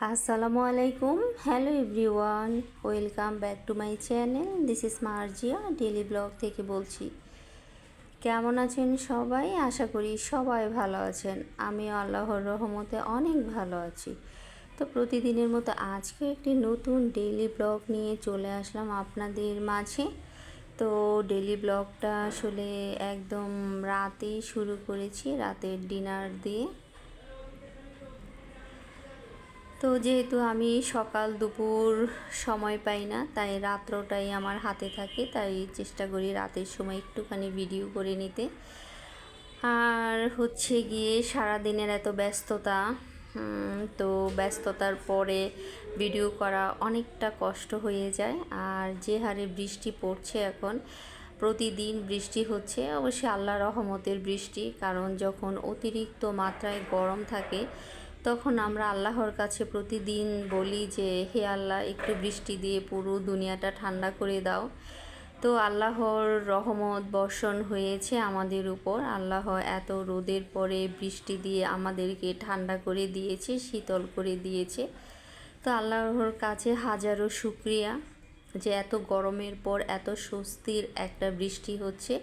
আসসালামু আলাইকুম, hello everyone, welcome back to my channel. This is Marjia daily blog থেকে বলছি। কেমন আছেন সবাই? আশা করি সবাই ভালো আছেন। আমিও আল্লাহর রহমতে অনেক ভালো আছি। তো প্রতিদিনের মতো আজকে একটি নতুন ডেইলি ব্লগ নিয়ে চলে আসলাম আপনাদের মাঝে। তো ডেইলি ব্লগটা আসলে একদম রাতেই শুরু করেছি, রাতের ডিনার দিয়ে। তো যেহেতু আমি সকাল দুপুর সময় পাই না, তাই রাত্রটাই আমার হাতে থাকে, তাই চেষ্টা করি রাতের সময় একটুখানি ভিডিও করে নিতে। আর হচ্ছে গিয়ে সারাদিনের এত ব্যস্ততা, তো ব্যস্ততার পরে ভিডিও করা অনেকটা কষ্ট হয়ে যায়। আর যে হারে বৃষ্টি পড়ছে এখন, প্রতিদিন বৃষ্টি হচ্ছে, অবশ্যই আল্লাহর রহমতের বৃষ্টি, কারণ যখন অতিরিক্ত মাত্রায় গরম থাকে তখন আমরা আল্লাহর কাছে প্রতিদিন বলি যে হে আল্লাহ, একটু বৃষ্টি দিয়ে পুরো দুনিয়াটা ঠান্ডা করে দাও। তো আল্লাহর রহমত বর্ষণ হয়েছে আমাদের উপর। আল্লাহ এত রোদের পরে বৃষ্টি দিয়ে আমাদেরকে ঠান্ডা করে দিয়েছে, শীতল করে দিয়েছে। তো আল্লাহর কাছে হাজারো শুকরিয়া যে এত গরমের পর এত স্বস্তির একটা বৃষ্টি হচ্ছে।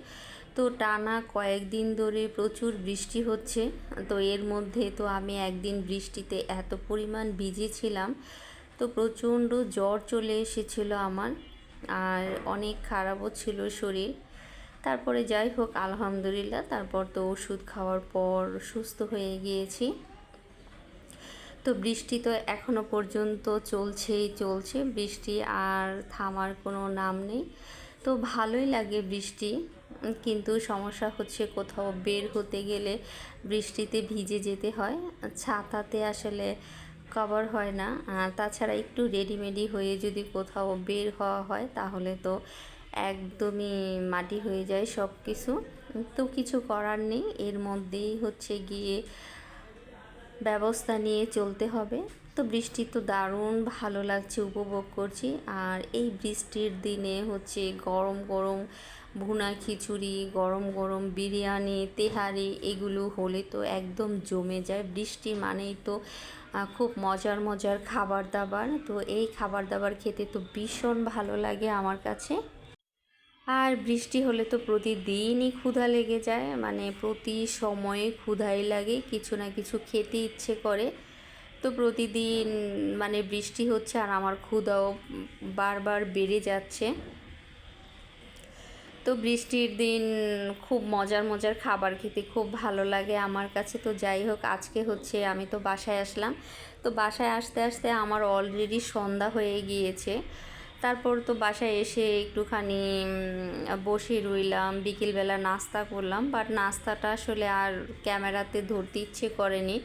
তো টানা কয়েকদিন ধরে প্রচুর বৃষ্টি হচ্ছে। তো এর মধ্যে তো আমি একদিন বৃষ্টিতে এত পরিমাণ ভিজেছিলাম, তো প্রচণ্ড জ্বর চলে এসেছিল আমার, আর অনেক খারাপও ছিল শরীর। তারপরে যাই হোক, আলহামদুলিল্লাহ, তারপর তো ওষুধ খাওয়ার পর সুস্থ হয়ে গিয়েছি। তো বৃষ্টি তো এখনো পর্যন্ত চলছে, বৃষ্টি আর থামার কোনো নাম নেই। তো ভালোই লাগে বৃষ্টি, কিন্তু সমস্যা হচ্ছে কোথাও বের হতে গেলে বৃষ্টিতে ভিজে যেতে হয়, ছাতাতে আসলে কভার হয় না। আর তাছাড়া একটু রেডিমেডি হয়ে যদি কোথাও বের হওয়া হয় তাহলে তো একদমই মাটি হয়ে যায় সব কিছু। তো কিছু করার নেই, এর মধ্যেই হচ্ছে গিয়ে ব্যবস্থা নিয়ে চলতে হবে। তো বৃষ্টি তো দারুণ ভালো লাগছে, উপভোগ করছি। আর এই বৃষ্টির দিনে হচ্ছে গরম গরম ভুনা খিচুড়ি, গরম গরম বিরিয়ানি, তেহারি, এগুলো হলে তো একদম জমে যায়। বৃষ্টি মানেই তো খুব মজার মজার খাবার দাবার। তো এই খাবার দাবার খেতে তো ভীষণ ভালো লাগে আমার কাছে। আর বৃষ্টি হলে তো প্রতিদিনই ক্ষুধা লেগে যায়, মানে প্রতি সময়ে ক্ষুধাই লাগে, কিছু না কিছু খেতে ইচ্ছে করে। তো প্রতিদিন মানে বৃষ্টি হচ্ছে আর আমার ক্ষুধাও বারবার বেড়ে যাচ্ছে। তো বৃষ্টির দিন খুব মজার মজার খাবার খেতে খুব ভালো লাগে আমার কাছে। তো যাই হোক, আজকে হচ্ছে আমি তো বাসায় আসলাম। তো বাসায় আসতে আসতে আমার অলরেডি সন্ধ্যা হয়ে গিয়েছে। তারপর তো বাসায় এসে একটুখানি বসে রইলাম, বিকেলবেলা নাস্তা করলাম, বাট নাস্তাটা আসলে আর ক্যামেরাতে ধরতে ইচ্ছে করেনি,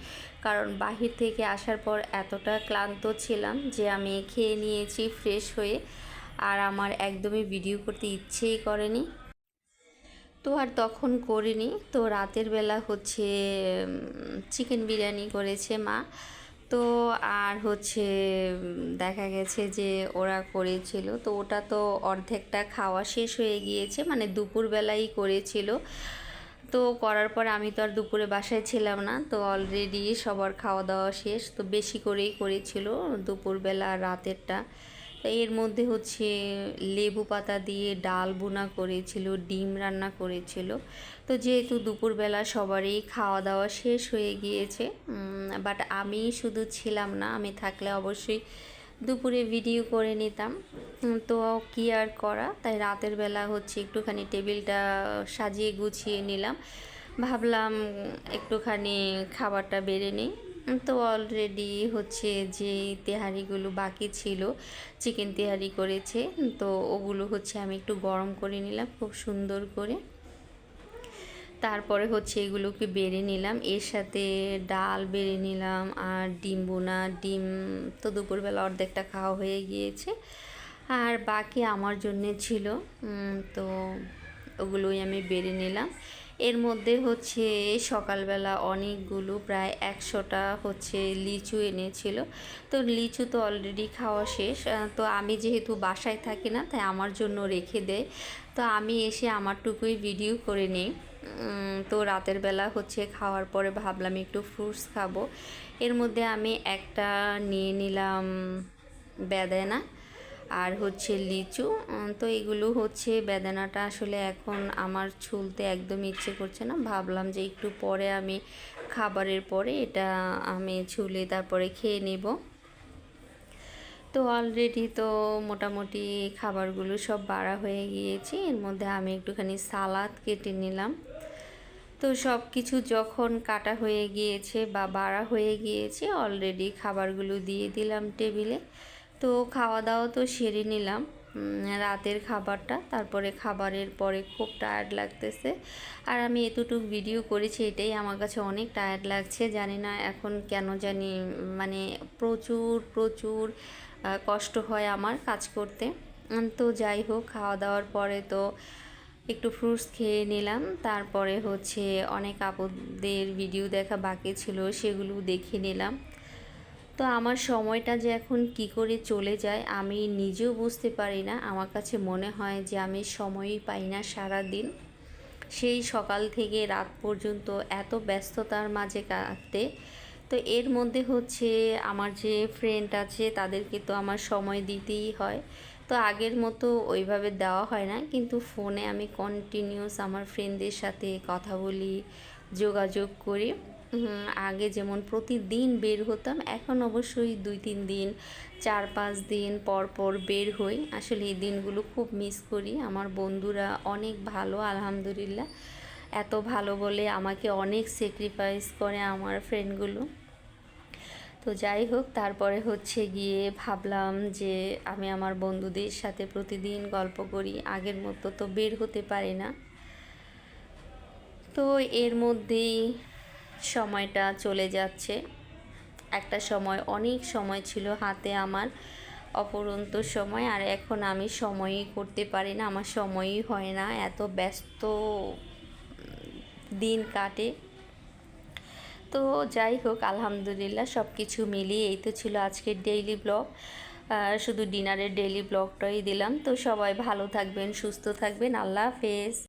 কারণ বাহির থেকে আসার পর এতটা ক্লান্ত ছিলাম যে আমি খেয়ে নিয়েছি ফ্রেশ হয়ে, আর আমার একদমই ভিডিও করতে ইচ্ছেই করেনি। তো আর তখন করিনি। তো রাতের বেলা হচ্ছে চিকেন বিরিয়ানি করেছে মা। তো আর হচ্ছে দেখা গেছে যে ওরা করেছিল, তো ওটা তো অর্ধেকটা খাওয়া শেষ হয়ে গিয়েছে, মানে দুপুরবেলাই করেছিল। তো করার পর আমি তো আর দুপুরে বাসায় ছিলাম না, তো অলরেডি সবার খাওয়া দাওয়া শেষ। তো বেশি করেই করেছিল দুপুরবেলা রাতেরটা। তো এর মধ্যে হচ্ছে লেবু পাতা দিয়ে ডাল বোনা করেছিল, ডিম রান্না করেছিল। তো যেহেতু দুপুরবেলা সবারই খাওয়া দাওয়া শেষ হয়ে গিয়েছে, বাট আমি শুধু ছিলাম না, আমি থাকলে অবশ্যই দুপুরে ভিডিও করে নিতাম। তো কী আর করা, তাই রাতের বেলা হচ্ছে একটুখানি টেবিলটা সাজিয়ে গুছিয়ে নিলাম, ভাবলাম একটুখানি খাবারটা বেড়ে নিই। তো অলরেডি হচ্ছে যে তেহারিগুলো বাকি ছিল, চিকেন তেহারি করেছে, তো ওগুলো হচ্ছে আমি একটু গরম করে নিলাম খুব সুন্দর করে। তারপরে হচ্ছে এগুলোকে বেড়ে নিলাম, এর সাথে ডাল বেড়ে নিলাম, আর ডিম বোনা, ডিম তো দুপুরবেলা অর্ধেকটা খাওয়া হয়ে গিয়েছে, আর বাকি আমার জন্যে ছিল। তো ওগুলোই আমি বেড়ে নিলাম। এর মধ্যে হচ্ছে সকালবেলা অনেকগুলো প্রায় 100টা হচ্ছে লিচু এনেছিল। তো লিচু তো অলরেডি খাওয়া শেষ। তো আমি যেহেতু বাসায় থাকি না, তাই আমার জন্য রেখে দেয়। তো আমি এসে আমারটুকুই ভিডিও করে নিই। তো রাতের বেলা হচ্ছে খাওয়ার পরে ভাবলাম একটু ফ্রুটস খাবো। এর মধ্যে আমি একটা নিয়ে নিলাম বেদানা আর হচ্ছে লিচু। তো এগুলো হচ্ছে বেদানাটা আসলে এখন আমার ছুলতে একদম ইচ্ছে করছে না, ভাবলাম যে একটু পরে আমি খাবারের পরে এটা আমি ছুলে তারপরে খেয়ে নেব। তো অলরেডি তো মোটামুটি খাবারগুলো সব বাড়া হয়ে গিয়েছে। এর মধ্যে আমি একটুখানি সালাদ কেটে নিলাম। তো সব কিছু যখন কাটা হয়ে গিয়েছে বা বাড়া হয়ে গিয়েছে, অলরেডি খাবারগুলো দিয়ে দিলাম টেবিলে। তো খাওয়া দাওয়া তো সেরে নিলাম রাতের খাবারটা। তারপরে খাবারের পরে খুব টায়ার্ড লাগতেছে, আর আমি এতটুকু ভিডিও করেছি এটাই আমার কাছে অনেক টায়ার্ড লাগছে। জানি না এখন কেন জানি, মানে প্রচুর প্রচুর কষ্ট হয় আমার কাজ করতে। তো যাই হোক, খাওয়া দাওয়ার পরে তো একটু ফ্রুটস খেয়ে নিলাম। তারপরে হচ্ছে অনেক আপুদের ভিডিও দেখা বাকি ছিল, সেগুলো দেখে নিলাম। তো আমার সময়টা যে এখন কি করে চলে যায় আমি নিজেও বুঝতে পারি না। আমার কাছে মনে হয় যে আমি সময়ই পাই না সারা দিন, সেই সকাল থেকে রাত পর্যন্ত এত ব্যস্ততার মাঝে কাটে। তো এর মধ্যে হচ্ছে আমার যে ফ্রেন্ড আছে তাদেরকে তো আমার সময় দিতেই হয়। তো আগের মতো ওইভাবে দেওয়া হয় না, কিন্তু ফোনে আমি কন্টিনিউস আমার ফ্রেন্ডদের সাথে কথা বলি, যোগাযোগ করি। আগে যেমন প্রতিদিন বের হতাম, এখন অবশ্যই 2-3 দিন 4-5 দিন পর পর বের হই। আসলে এই দিনগুলো খুব মিস করি। আমার বন্ধুরা অনেক ভালো, আলহামদুলিল্লাহ। এত ভালো বলে আমাকে অনেক স্যাক্রিফাইস করে আমার ফ্রেন্ডগুলো। তো যাই হোক, তারপরে হচ্ছে গিয়ে ভাবলাম যে আমি আমার বন্ধুদের সাথে প্রতিদিন গল্প করি, আগের মতো তো বের হতে পারি না। তো এর মধ্যেই সময়টা চলে যাচ্ছে। একটা সময় অনেক সময় ছিল হাতে আমার, অপরন্ত সময়, আর এখন আমি সময়ই করতে পারি না, আমার সময়ই হয় না, এত ব্যস্ত দিন কাটে। তো যাই হোক, আলহামদুলিল্লাহ সব কিছু মিলিয়ে এই তো ছিল আজকের ডেইলি ব্লগ। শুধু ডিনারের ডেইলি ব্লগটাই দিলাম। তো সবাই ভালো থাকবেন, সুস্থ থাকবেন, আল্লাহ হাফেজ।